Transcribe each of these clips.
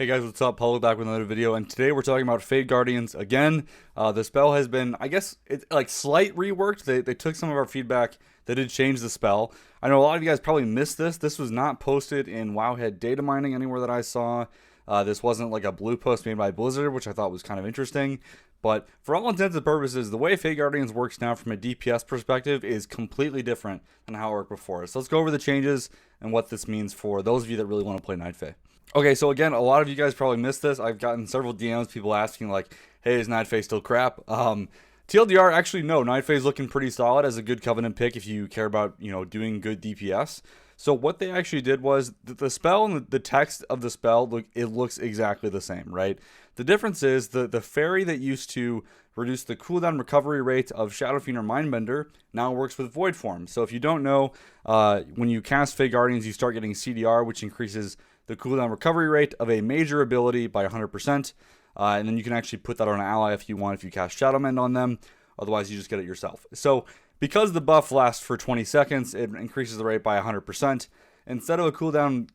Hey guys, what's up? Paulo back with another video, and today we're talking about Fade Guardians again. The spell has been, I guess, like slight reworked. They took some of our feedback. They did change the spell. I know a lot of you guys probably missed this. This was not posted in Wowhead data mining anywhere that I saw. This wasn't like a blue post made by Blizzard, which I thought was kind of interesting. But for all intents and purposes, the way Fade Guardians works now from a DPS perspective is completely different than how it worked before. So let's go over the changes and what this means for those of you that really want to play Night Fae. Okay, so again, a lot of you guys probably missed this. I've gotten several DMs, people asking like, hey, is Night Fae still crap? TLDR, actually, no. Night Fae is looking pretty solid as a good Covenant pick if you care about, doing good DPS. So what they actually did was the spell and the text of the spell, it looks exactly the same, right? The difference is the fairy that used to reduce the cooldown recovery rate of Shadow Fiend or Mindbender now works with Void Form. So if you don't know, when you cast Fey Guardians, you start getting CDR, which increases the cooldown recovery rate of a major ability by 100%. And then you can actually put that on an ally if you want, if you cast Shadow Mend on them. Otherwise, you just get it yourself. So because the buff lasts for 20 seconds, it increases the rate by 100%. Instead of a cooldown,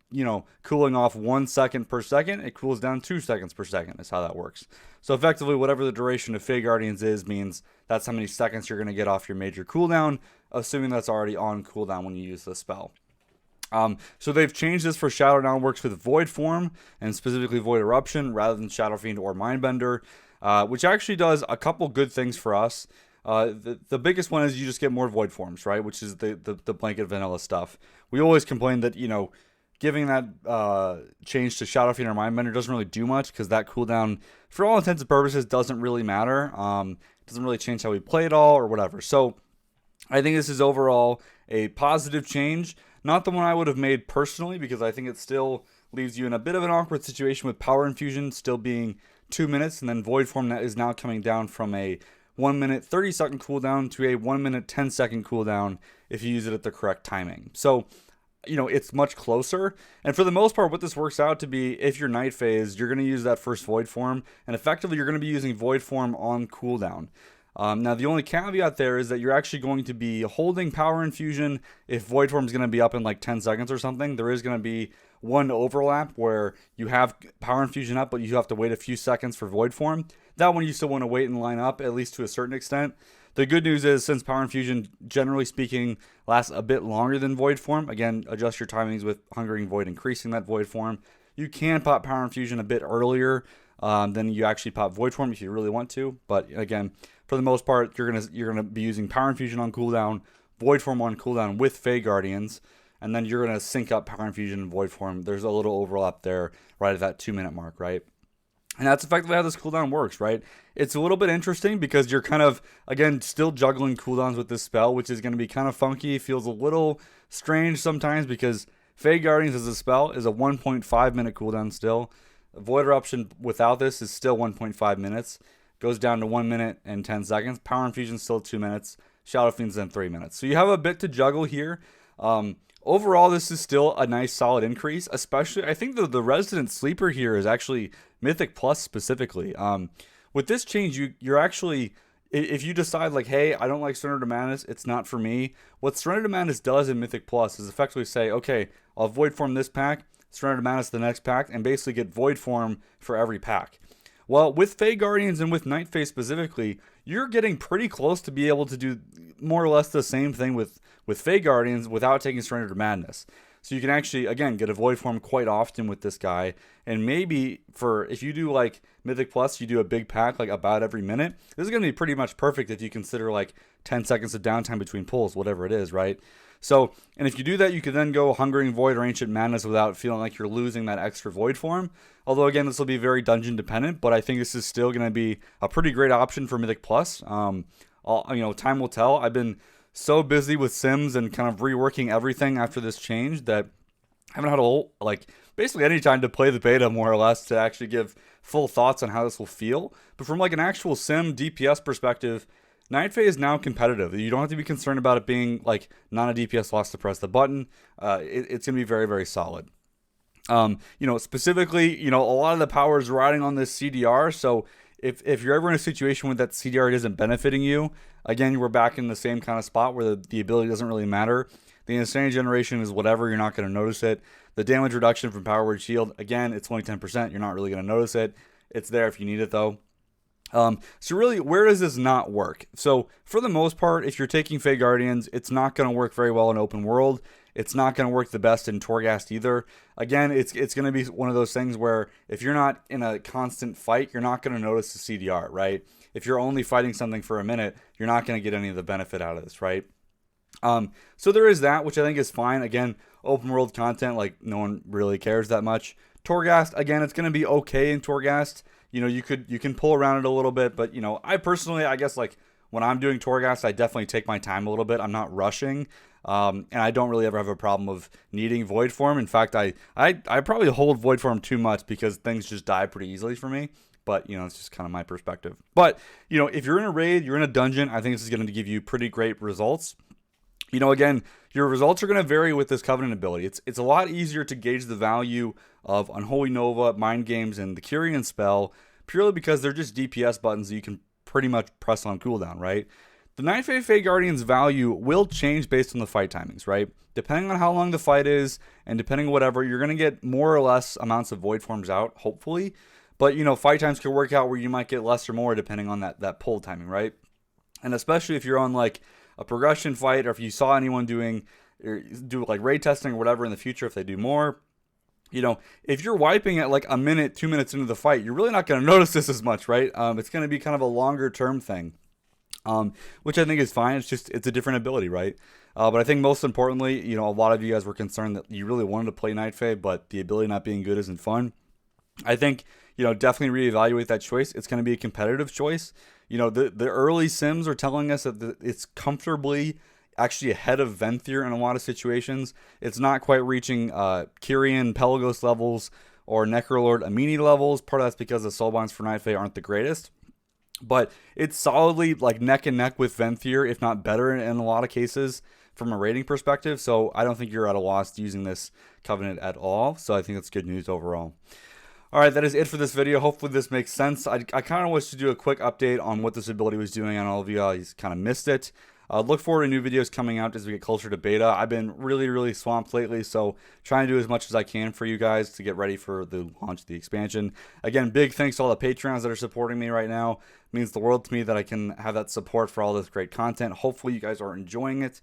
cooling off 1 second per second, it cools down 2 seconds per second is how that works. So effectively, whatever the duration of Fey Guardians is means that's how many seconds you're going to get off your major cooldown, assuming that's already on cooldown when you use the spell. So they've changed this for Shadow now works with Void Form and specifically Void Eruption rather than Shadow Fiend or Mindbender, which actually does a couple good things for us. The biggest one is you just get more Void Forms, right? Which is the blanket vanilla stuff. We always complain that, giving that change to Shadow Fiend or Mindbender doesn't really do much because that cooldown, for all intents and purposes, doesn't really matter. It doesn't really change how we play at all or whatever. So I think this is overall a positive change. Not the one I would have made personally, because I think it still leaves you in a bit of an awkward situation with Power Infusion still being 2 minutes, and then Void Form that is now coming down from a 1 minute 30 second cooldown to a 1 minute 10 second cooldown if you use it at the correct timing. So, it's much closer. And for the most part, what this works out to be, if you're Night Phase, you're going to use that first Void Form, and effectively you're going to be using Void Form on cooldown. Now, the only caveat there is that you're actually going to be holding Power Infusion if Void Form is going to be up in like 10 seconds or something. There is going to be one overlap where you have Power Infusion up, but you have to wait a few seconds for Void Form. That one you still want to wait and line up, at least to a certain extent. The good news is, since Power Infusion, generally speaking, lasts a bit longer than Void Form, again, adjust your timings with Hungering Void increasing that Void Form. You can pop Power Infusion a bit earlier than you actually pop Void Form if you really want to. But again, for the most part, you're gonna be using Power Infusion on cooldown, Void Form on cooldown with Fey Guardians, and then you're gonna sync up Power Infusion and Void Form. There's a little overlap there, right at that 2 minute mark, right? And that's effectively how this cooldown works, right? It's a little bit interesting because you're kind of, again, still juggling cooldowns with this spell, which is going to be kind of funky. It feels a little strange sometimes because Fey Guardians as a spell is a 1.5 minute cooldown still. Void Eruption without this is still 1.5 minutes. Goes down to 1 minute and 10 seconds. Power Infusion still 2 minutes. Shadow Fiend's then 3 minutes. So you have a bit to juggle here. Overall, this is still a nice solid increase. Especially, I think the resident sleeper here is actually Mythic Plus specifically. With this change, you're actually, if you decide like, hey, I don't like Surrender to Madness, it's not for me. What Surrender to Madness does in Mythic Plus is effectively say, okay, I'll Void Form this pack, Surrender to Madness the next pack, and basically get Void Form for every pack. Well, with Fey Guardians and with Night Fae specifically, you're getting pretty close to be able to do more or less the same thing with Fey Guardians without taking Surrender to Madness. So you can actually, again, get a Void Form quite often with this guy. And maybe if you do like Mythic Plus, you do a big pack like about every minute. This is going to be pretty much perfect if you consider like 10 seconds of downtime between pulls, whatever it is, right? So, and if you do that, you can then go Hungering Void or Ancient Madness without feeling like you're losing that extra Void Form. Although, again, this will be very dungeon dependent, but I think this is still going to be a pretty great option for Mythic Plus. Time will tell. I've been so busy with Sims and kind of reworking everything after this change that I haven't had basically any time to play the beta more or less to actually give full thoughts on how this will feel. But from like an actual Sim DPS perspective, Night Fae is now competitive. You don't have to be concerned about it being like not a DPS loss to press the button. It's going to be very, very solid. Specifically, a lot of the power is riding on this CDR. So if you're ever in a situation where that CDR isn't benefiting you, again, we're back in the same kind of spot where the ability doesn't really matter. The insanity generation is whatever, you're not going to notice it. The damage reduction from Power Word Shield, again, it's only 10%, you're not really going to notice it. It's there if you need it though. So really, where does this not work? So for the most part, if you're taking Fey Guardians, it's not going to work very well in open world. It's not going to work the best in Torghast either. Again, it's going to be one of those things where if you're not in a constant fight, you're not going to notice the CDR, right? If you're only fighting something for a minute, you're not going to get any of the benefit out of this, right? So there is that, which I think is fine. Again, open world content, like no one really cares that much. Torghast, again, it's going to be okay in Torghast. You know, you can pull around it a little bit, but you know, I personally, I guess like when I'm doing Torghast, I definitely take my time a little bit. I'm not rushing. And I don't really ever have a problem of needing Void Form. In fact, I probably hold Void Form too much because things just die pretty easily for me. But, you know, it's just kind of my perspective. But, you know, if you're in a raid, you're in a dungeon, I think this is going to give you pretty great results. You know, again, your results are going to vary with this Covenant ability. It's a lot easier to gauge the value of Unholy Nova, Mind Games, and the Kyrian spell purely because they're just DPS buttons that you can pretty much press on cooldown, right? The Night Fey Guardian's value will change based on the fight timings, right? Depending on how long the fight is and depending on whatever, you're going to get more or less amounts of Void Forms out, hopefully. But, you know, fight times could work out where you might get less or more depending on that pull timing, right? And especially if you're on, like, a progression fight or if you saw anyone do like, raid testing or whatever in the future if they do more. You know, if you're wiping at, like, a minute, 2 minutes into the fight, you're really not going to notice this as much, right? It's going to be kind of a longer-term thing. Which I think is fine. It's a different ability, right? But I think most importantly, you know, a lot of you guys were concerned that you really wanted to play Night Fae, but the ability not being good isn't fun. I think, you know, definitely reevaluate that choice. It's going to be a competitive choice. You know, the early sims are telling us that it's comfortably actually ahead of Venthyr in a lot of situations. It's not quite reaching Kyrian Pelagos levels or Necrolord Amini levels. Part of that's because the soulbinds for Night Fae aren't the greatest. But it's solidly like neck and neck with Venthyr, if not better in a lot of cases from a rating perspective. So I don't think you're at a loss using this Covenant at all. So I think that's good news overall. All right, that is it for this video. Hopefully this makes sense. I kind of wish to do a quick update on what this ability was doing. On all of you guys kind of missed it. Look forward to new videos coming out as we get closer to beta. I've been really swamped lately, so trying to do as much as I can for you guys to get ready for the launch of the expansion. Again, big thanks to all the Patreons that are supporting me right now. It means the world to me that I can have that support for all this great content. Hopefully you guys are enjoying it.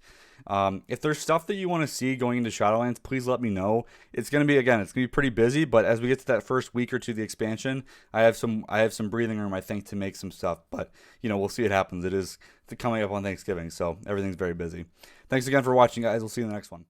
If there's stuff that you want to see going into Shadowlands, please let me know. It's going to be pretty busy, but as we get to that first week or two of the expansion, I have some breathing room, I think, to make some stuff, but you know, we'll see what happens. It is coming up on Thanksgiving, so everything's very busy. Thanks again for watching, guys. We'll see you in the next one.